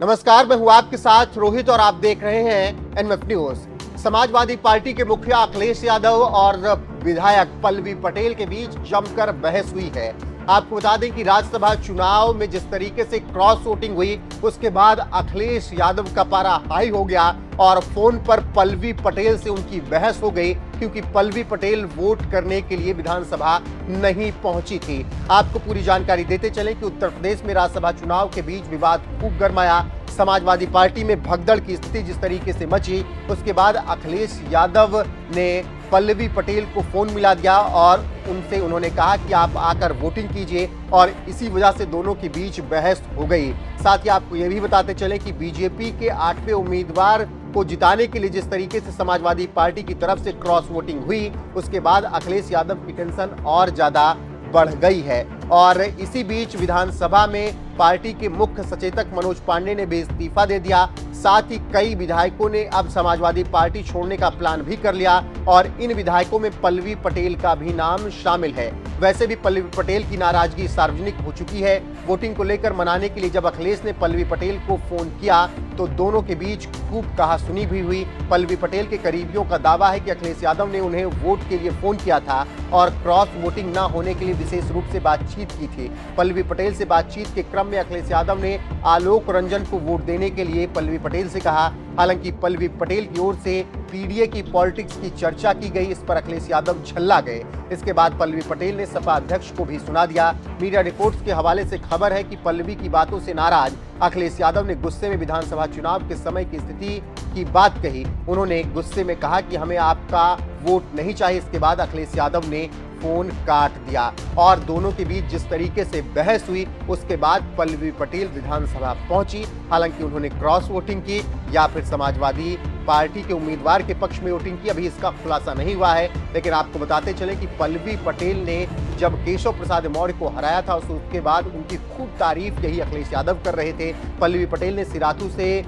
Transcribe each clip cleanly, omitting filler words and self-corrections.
नमस्कार, मैं हूं आपके साथ रोहित और आप देख रहे हैं एनएफ न्यूज। समाजवादी पार्टी के मुखिया अखिलेश यादव और विधायक पल्लवी पटेल के बीच जमकर बहस हुई है। आपको बता दें कि राज्यसभा चुनाव में जिस तरीके से क्रॉस वोटिंग हुई, उसके बाद अखिलेश यादव का पारा हाई हो गया और फोन पर पल्लवी पटेल से उनकी बहस हो गई, क्योंकि पल्लवी पटेल वोट करने के लिए विधानसभा नहीं पहुंची थी। आपको पूरी जानकारी देते चले कि उत्तर प्रदेश में राज्यसभा चुनाव के बीच विवाद खूब गरमाया। समाजवादी पार्टी में भगदड़ की स्थिति जिस तरीके से मची, उसके बाद अखिलेश यादव ने पल्लवी पटेल को फोन मिला दिया और उनसे उन्होंने कहा कि आप आकर वोटिंग कीजिए, और इसी वजह से दोनों के बीच बहस हो गई। साथ ही आपको यह भी बताते चले कि बीजेपी के 8वें उम्मीदवार को जिताने के लिए जिस तरीके से समाजवादी पार्टी की तरफ से क्रॉस वोटिंग हुई, उसके बाद अखिलेश यादव की टेंशन और ज्यादा बढ़ गई है। और इसी बीच विधानसभा में पार्टी के मुख्य सचेतक मनोज पांडे ने भी इस्तीफा दे दिया। साथ ही कई विधायकों ने अब समाजवादी पार्टी छोड़ने का प्लान भी कर लिया और इन विधायकों में पल्लवी पटेल का भी नाम शामिल है। वैसे भी पल्लवी पटेल की नाराजगी सार्वजनिक हो चुकी है। वोटिंग को लेकर मनाने के लिए जब अखिलेश ने पल्लवी पटेल को फोन किया तो दोनों के बीच खूब कहासुनी भी हुई। पल्लवी पटेल के करीबियों का दावा है कि अखिलेश यादव ने उन्हें वोट के लिए फोन किया था और क्रॉस वोटिंग न होने के लिए विशेष रूप से बातचीत की थी। पल्लवी पटेल से बातचीत के क्रम में अखिलेश यादव ने आलोक रंजन को वोट देने के लिए पल्लवी पटेल से कहा। हालांकि पल्लवी पटेल की ओर से पीडीए की पॉलिटिक्स की चर्चा की गई, इस पर अखिलेश यादव झल्ला गए। इसके बाद पल्लवी पटेल ने सपा अध्यक्ष को भी सुना दिया। मीडिया रिपोर्ट्स के हवाले से खबर है कि पल्लवी की बातों से नाराज अखिलेश यादव ने गुस्से में विधानसभा चुनाव के समय की स्थिति की बात कही। उन्होंने गुस्से में कहा कि हमें आपका वोट नहीं चाहिए। इसके बाद अखिलेश यादव ने फोन काट दिया और दोनों के बीच जिस तरीके से बहस हुई, उसके बाद पल्लवी पटेल विधानसभा पहुंची। हालांकि उन्होंने क्रॉस वोटिंग की या फिर समाजवादी पार्टी के उम्मीदवार के पक्ष में वोटिंग की, अभी इसका खुलासा नहीं हुआ है। लेकिन आपको बताते चले कि पल्लवी पटेल ने जब केशव प्रसाद मौर्य को हराया था, उसके बाद उनकी खूब तारीफ यही अखिलेश यादव कर रहे थे। पल्लवी पटेल ने सिराथू से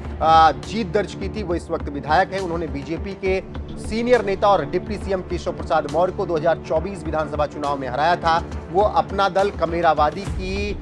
जीत दर्ज की थी। वो इस वक्त विधायक है। उन्होंने बीजेपी के सीनियर नेता और डिप्टी सीएम केशव प्रसाद मौर्य को 2024 विधानसभा चुनाव में हराया था। वो अपना दल कमेरावादी की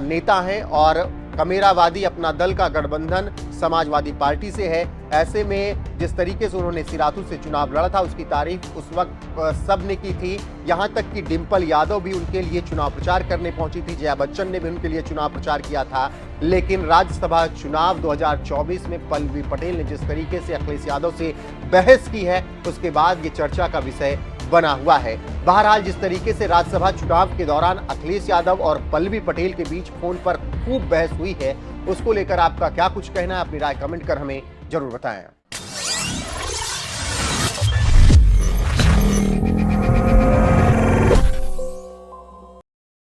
नेता हैं और कमेरावादी अपना दल का गठबंधन समाजवादी पार्टी से है। ऐसे में जिस तरीके से उन्होंने सिराथू से चुनाव लड़ा था, उसकी तारीफ उस वक्त सब ने की थी। यहां तक कि डिंपल यादव भी उनके लिए चुनाव प्रचार करने पहुंची थी। जया बच्चन ने भी उनके लिए चुनाव प्रचार किया था। लेकिन राज्यसभा चुनाव 2024 में पल्लवी पटेल ने जिस तरीके से अखिलेश यादव से बहस की है, उसके बाद ये चर्चा का विषय बना हुआ है। बहरहाल जिस तरीके से राज्यसभा चुनाव के दौरान अखिलेश यादव और पल्लवी पटेल के बीच फोन पर खूब बहस हुई है, उसको लेकर आपका क्या कुछ कहना है? अपनी राय कमेंट कर हमें जरूर बताएं।